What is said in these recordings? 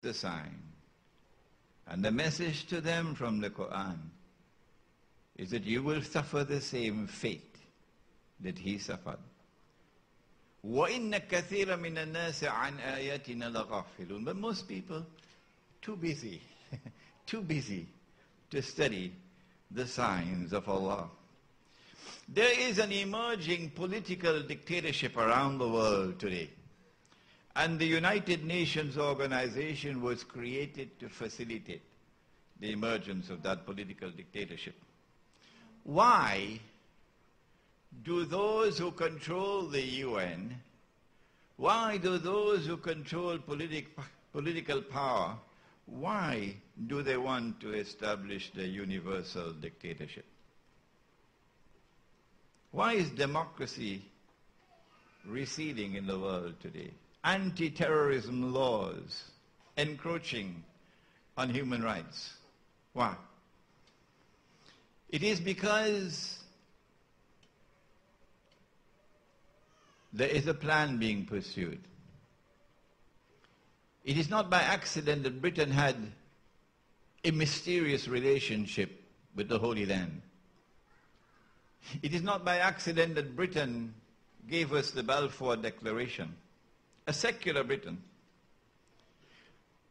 the sign. And the message to them from the Quran is that you will suffer the same fate that he suffered. وَإِنَّ كَثِيرًا مِنَ النَّاسِ عَنْ آيَاتِنَا لَغَافِلُونَ. But most people, too busy to study the signs of Allah. There is an emerging political dictatorship around the world today. And the United Nations organization was created to facilitate the emergence of that political dictatorship. Why do those who control the UN, why do those who control political power, why do they want to establish the universal dictatorship? Why is democracy receding in the world today? Anti-terrorism laws encroaching on human rights. Why? It is because there is a plan being pursued. It is not by accident that Britain had a mysterious relationship with the Holy Land. It is not by accident that Britain gave us the Balfour Declaration, a secular Britain.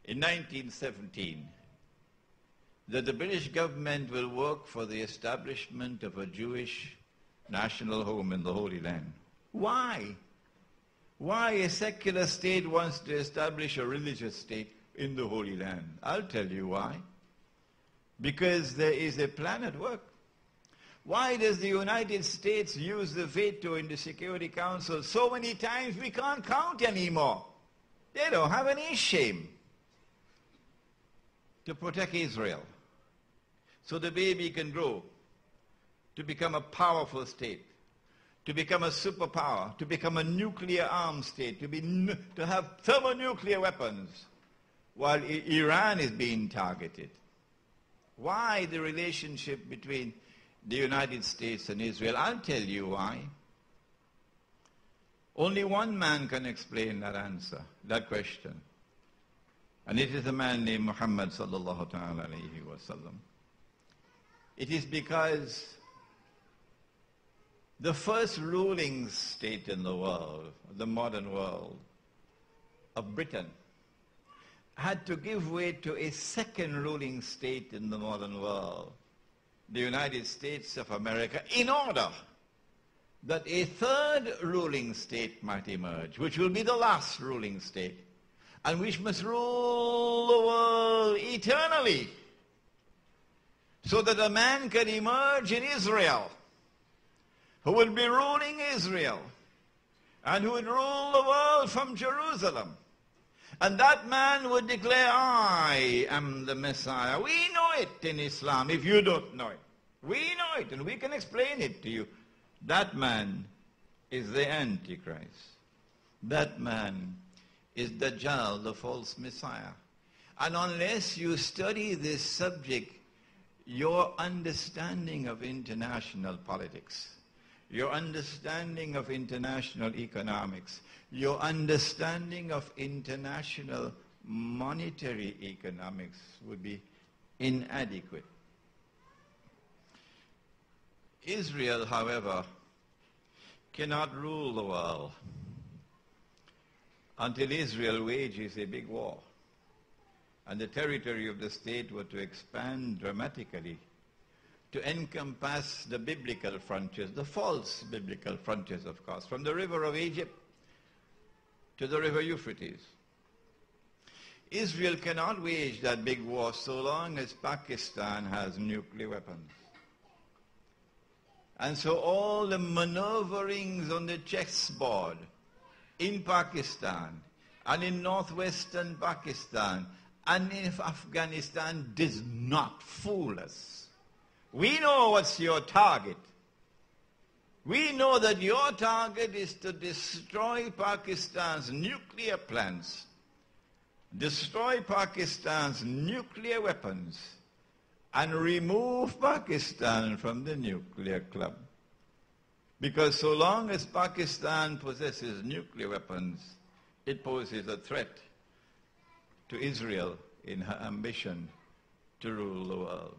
In 1917, that the British government will work for the establishment of a Jewish national home in the Holy Land. Why? Why a secular state wants to establish a religious state in the Holy Land? I'll tell you why. Because there is a plan at work. Why does the United States use the veto in the Security Council so many times we can't count anymore? They don't have any shame to protect Israel so the baby can grow to become a powerful state, to become a superpower, to become a nuclear armed state, to have thermonuclear weapons while Iran is being targeted. Why the relationship between the United States and Israel? I'll tell you why. Only one man can explain that answer, that question. And it is a man named Muhammad sallallahu ta'ala alayhi wa sallam. It is because the first ruling state in the world, the modern world, of Britain, had to give way to a second ruling state in the modern world, the United States of America, in order that a third ruling state might emerge, which will be the last ruling state, and which must rule the world eternally, so that a man can emerge in Israel, who will be ruling Israel, and who would rule the world from Jerusalem. And that man would declare, I am the Messiah. We know it in Islam, if you don't know it. We know it, and we can explain it to you. That man is the Antichrist. That man is Dajjal, the false Messiah. And unless you study this subject, your understanding of international politics, your understanding of international economics, your understanding of international monetary economics would be inadequate. Israel, however, cannot rule the world until Israel wages a big war and the territory of the state were to expand dramatically to encompass the biblical frontiers, the false biblical frontiers, of course, from the river of Egypt to the river Euphrates. Israel cannot wage that big war so long as Pakistan has nuclear weapons. And so all the maneuverings on the chessboard in Pakistan and in northwestern Pakistan and in Afghanistan does not fool us. We know what's your target. We know that your target is to destroy Pakistan's nuclear plants, destroy Pakistan's nuclear weapons, and remove Pakistan from the nuclear club. Because so long as Pakistan possesses nuclear weapons, it poses a threat to Israel in her ambition to rule the world.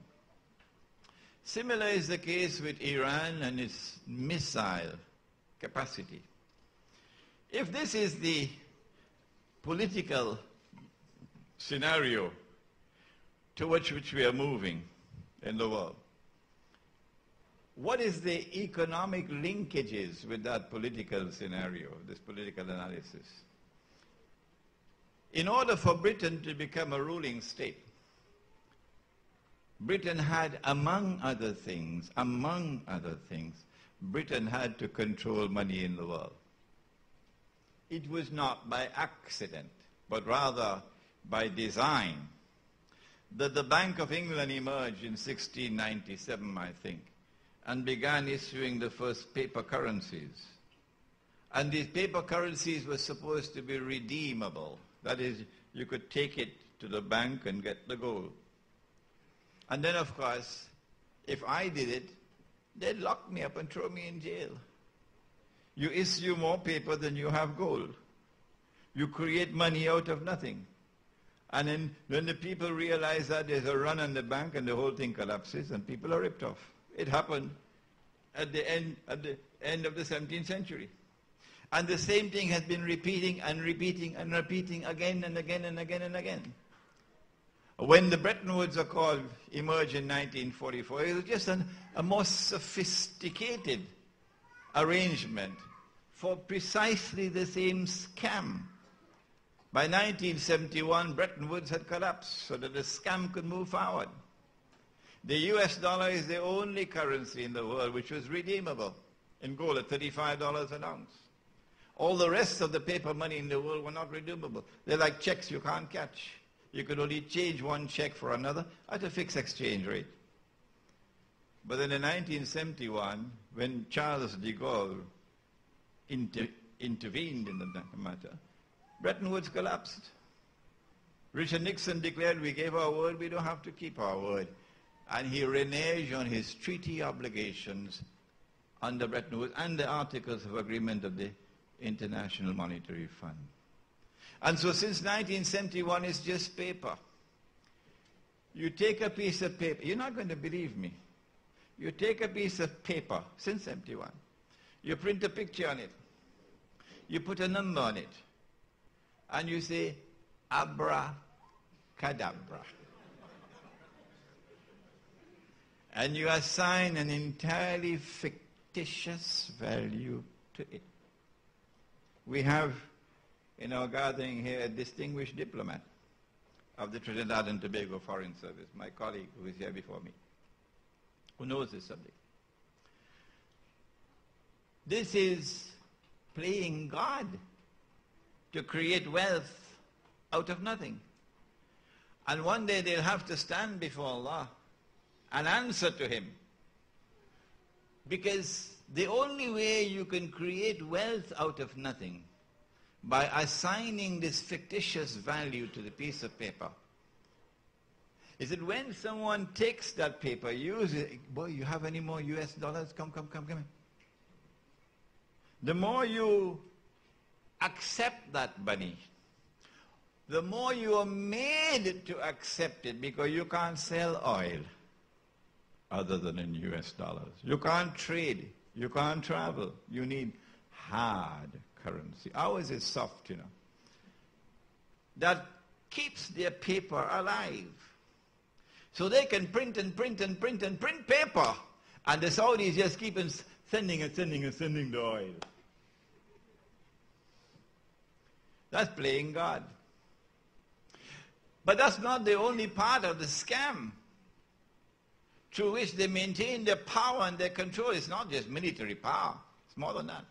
Similar is the case with Iran and its missile capacity. If this is the political scenario towards which we are moving in the world, what is the economic linkages with that political scenario, this political analysis? In order for Britain to become a ruling state, Britain had, among other things, Britain had to control money in the world. It was not by accident, but rather by design, that the Bank of England emerged in 1697, I think, and began issuing the first paper currencies. And these paper currencies were supposed to be redeemable. That is, you could take it to the bank and get the gold. And then, of course, if I did it, they'd lock me up and throw me in jail. You issue more paper than you have gold. You create money out of nothing. And then when the people realize that, there's a run on the bank and the whole thing collapses and people are ripped off. It happened at the end of the 17th century. And the same thing has been repeating and repeating and repeating again and again and again and again. When the Bretton Woods Accord emerged in 1944, it was just a more sophisticated arrangement for precisely the same scam. By 1971, Bretton Woods had collapsed so that the scam could move forward. The US dollar is the only currency in the world which was redeemable in gold at $35 an ounce. All the rest of the paper money in the world were not redeemable. They're like checks you can't catch. You could only change one check for another at a fixed exchange rate. But then in 1971, when Charles de Gaulle intervened in the matter, Bretton Woods collapsed. Richard Nixon declared, we gave our word, we don't have to keep our word. And he reneged on his treaty obligations under Bretton Woods and the Articles of Agreement of the International Monetary Fund. And so since 1971, it's just paper. You take a piece of paper. You're not going to believe me. You take a piece of paper, since 71. You print a picture on it. You put a number on it. And you say, abracadabra. And you assign an entirely fictitious value to it. We have in our gathering here a distinguished diplomat of the Trinidad and Tobago Foreign Service, my colleague who is here before me, who knows this subject. This is playing God to create wealth out of nothing. And one day they'll have to stand before Allah and answer to Him. Because the only way you can create wealth out of nothing, by assigning this fictitious value to the piece of paper, is that when someone takes that paper, uses it, boy, you have any more US dollars? Come in. The more you accept that money, the more you are made to accept it, because you can't sell oil other than in US dollars. You can't trade. You can't travel. You need hard currency. Ours is soft, you know. That keeps their paper alive. So they can print and print and print and print paper. And the Saudis just keep on sending and sending and sending the oil. That's playing God. But that's not the only part of the scam through which they maintain their power and their control. It's not just military power. It's more than that.